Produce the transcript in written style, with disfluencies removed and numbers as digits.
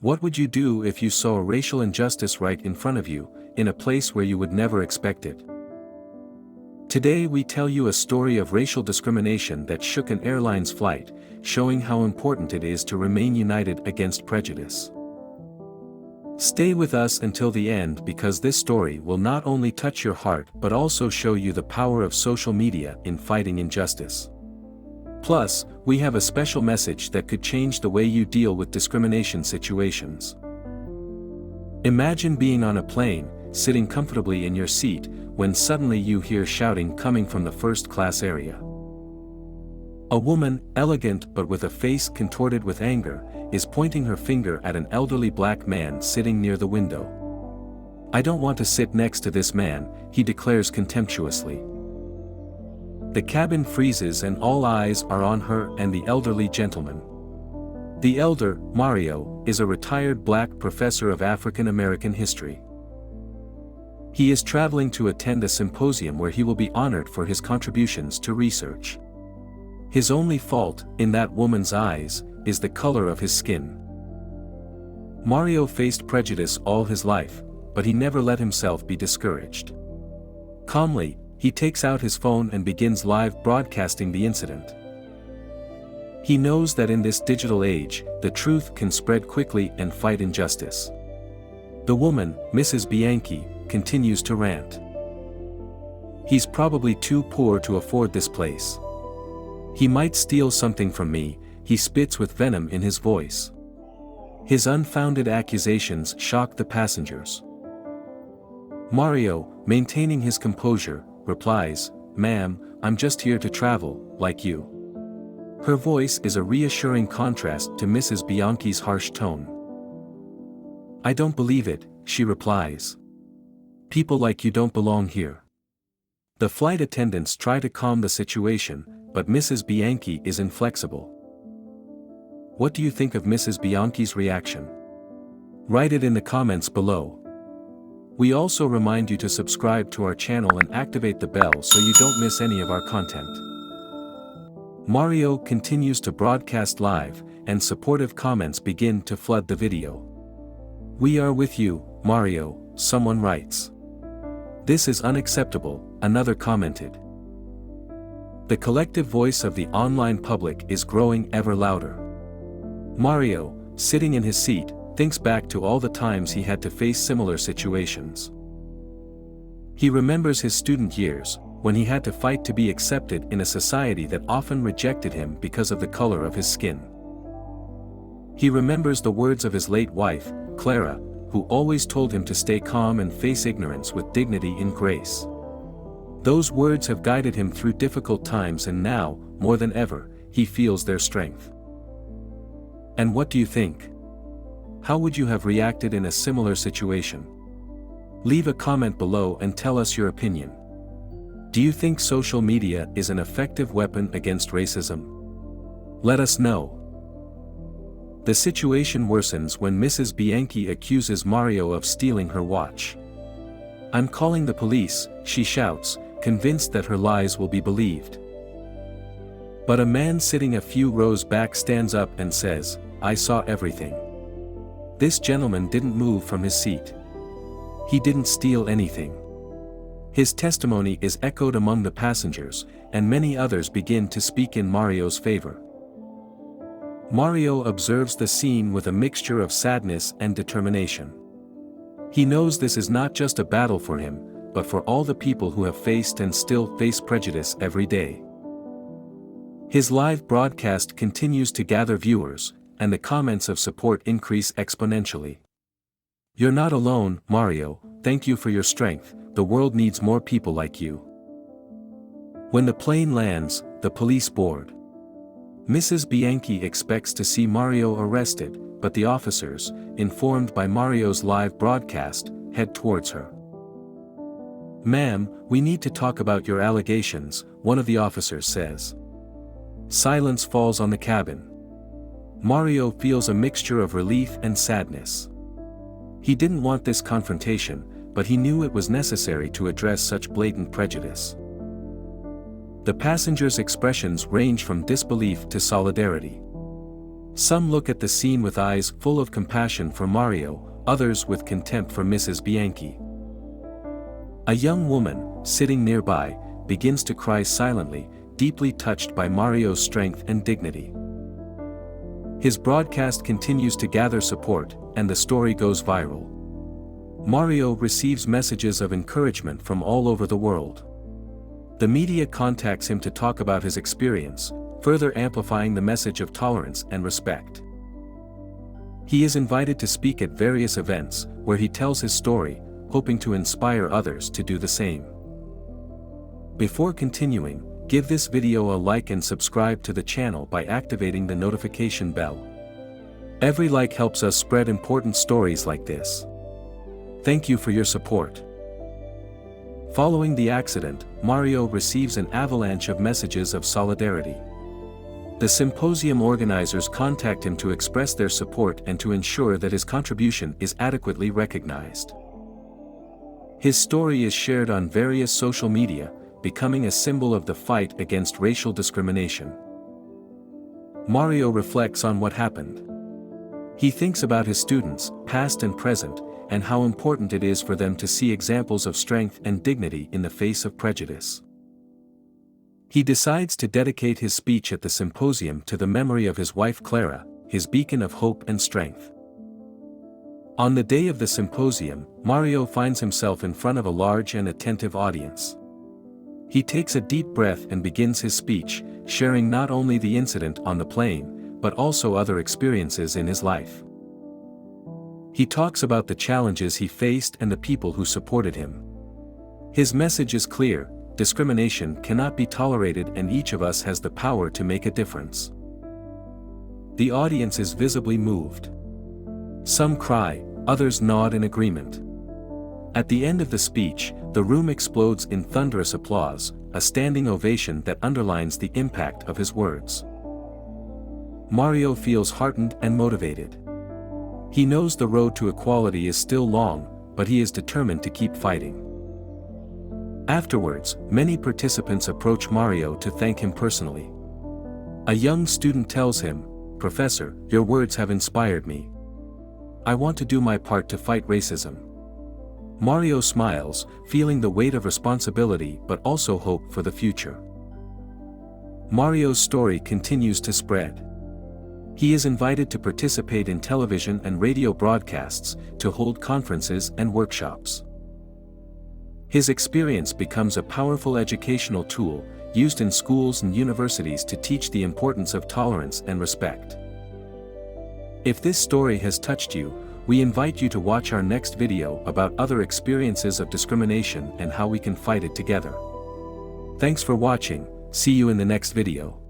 What would you do if you saw a racial injustice right in front of you, in a place where you would never expect it? Today we tell you a story of racial discrimination that shook an airline's flight, showing how important it is to remain united against prejudice. Stay with us until the end because this story will not only touch your heart but also show you the power of social media in fighting injustice. Plus, we have a special message that could change the way you deal with discrimination situations. Imagine being on a plane, sitting comfortably in your seat, when suddenly you hear shouting coming from the first-class area. A woman, elegant but with a face contorted with anger, is pointing her finger at an elderly black man sitting near the window. "I don't want to sit next to this man," he declares contemptuously. The cabin freezes and all eyes are on her and the elderly gentleman. The elder, Mario, is a retired black professor of African American history. He is traveling to attend a symposium where he will be honored for his contributions to research. His only fault, in that woman's eyes, is the color of his skin. Mario faced prejudice all his life, but he never let himself be discouraged. Calmly, he takes out his phone and begins live broadcasting the incident. He knows that in this digital age, the truth can spread quickly and fight injustice. The woman, Mrs. Bianchi, continues to rant. "He's probably too poor to afford this place. He might steal something from me," he spits with venom in his voice. His unfounded accusations shock the passengers. Mario, maintaining his composure, replies, "Ma'am, I'm just here to travel, like you." Her voice is a reassuring contrast to Mrs. Bianchi's harsh tone. "I don't believe it," she replies. "People like you don't belong here." The flight attendants try to calm the situation, but Mrs. Bianchi is inflexible. What do you think of Mrs. Bianchi's reaction? Write it in the comments below. We also remind you to subscribe to our channel and activate the bell so you don't miss any of our content. Mario continues to broadcast live, and supportive comments begin to flood the video. "We are with you, Mario," someone writes. "This is unacceptable," another commented. The collective voice of the online public is growing ever louder. Mario, sitting in his seat, thinks back to all the times he had to face similar situations. He remembers his student years, when he had to fight to be accepted in a society that often rejected him because of the color of his skin. He remembers the words of his late wife, Clara, who always told him to stay calm and face ignorance with dignity and grace. Those words have guided him through difficult times, and now, more than ever, he feels their strength. And what do you think? How would you have reacted in a similar situation? Leave a comment below and tell us your opinion. Do you think social media is an effective weapon against racism? Let us know. The situation worsens when Mrs. Bianchi accuses Mario of stealing her watch. "I'm calling the police," she shouts, convinced that her lies will be believed. But a man sitting a few rows back stands up and says, "I saw everything. This gentleman didn't move from his seat. He didn't steal anything." His testimony is echoed among the passengers, and many others begin to speak in Mario's favor. Mario observes the scene with a mixture of sadness and determination. He knows this is not just a battle for him, but for all the people who have faced and still face prejudice every day. His live broadcast continues to gather viewers, and the comments of support increase exponentially. "You're not alone, Mario, thank you for your strength, the world needs more people like you." When the plane lands, the police board. Mrs. Bianchi expects to see Mario arrested, but the officers, informed by Mario's live broadcast, head towards her. "Ma'am, we need to talk about your allegations," one of the officers says. Silence falls on the cabin. Mario feels a mixture of relief and sadness. He didn't want this confrontation, but he knew it was necessary to address such blatant prejudice. The passengers' expressions range from disbelief to solidarity. Some look at the scene with eyes full of compassion for Mario, others with contempt for Mrs. Bianchi. A young woman, sitting nearby, begins to cry silently, deeply touched by Mario's strength and dignity. His broadcast continues to gather support, and the story goes viral. Mario receives messages of encouragement from all over the world. The media contacts him to talk about his experience, further amplifying the message of tolerance and respect. He is invited to speak at various events, where he tells his story, hoping to inspire others to do the same. Before continuing, give this video a like and subscribe to the channel by activating the notification bell. Every like helps us spread important stories like this. Thank you for your support. Following the accident, Mario receives an avalanche of messages of solidarity. The symposium organizers contact him to express their support and to ensure that his contribution is adequately recognized. His story is shared on various social media, becoming a symbol of the fight against racial discrimination. Mario reflects on what happened. He thinks about his students, past and present, and how important it is for them to see examples of strength and dignity in the face of prejudice. He decides to dedicate his speech at the symposium to the memory of his wife Clara, his beacon of hope and strength. On the day of the symposium, Mario finds himself in front of a large and attentive audience. He takes a deep breath and begins his speech, sharing not only the incident on the plane, but also other experiences in his life. He talks about the challenges he faced and the people who supported him. His message is clear: discrimination cannot be tolerated and each of us has the power to make a difference. The audience is visibly moved. Some cry, others nod in agreement. At the end of the speech, the room explodes in thunderous applause, a standing ovation that underlines the impact of his words. Mario feels heartened and motivated. He knows the road to equality is still long, but he is determined to keep fighting. Afterwards, many participants approach Mario to thank him personally. A young student tells him, "Professor, your words have inspired me. I want to do my part to fight racism." Mario smiles, feeling the weight of responsibility but also hope for the future. Mario's story continues to spread. He is invited to participate in television and radio broadcasts, to hold conferences and workshops. His experience becomes a powerful educational tool, used in schools and universities to teach the importance of tolerance and respect. If this story has touched you, we invite you to watch our next video about other experiences of discrimination and how we can fight it together. Thanks for watching, see you in the next video.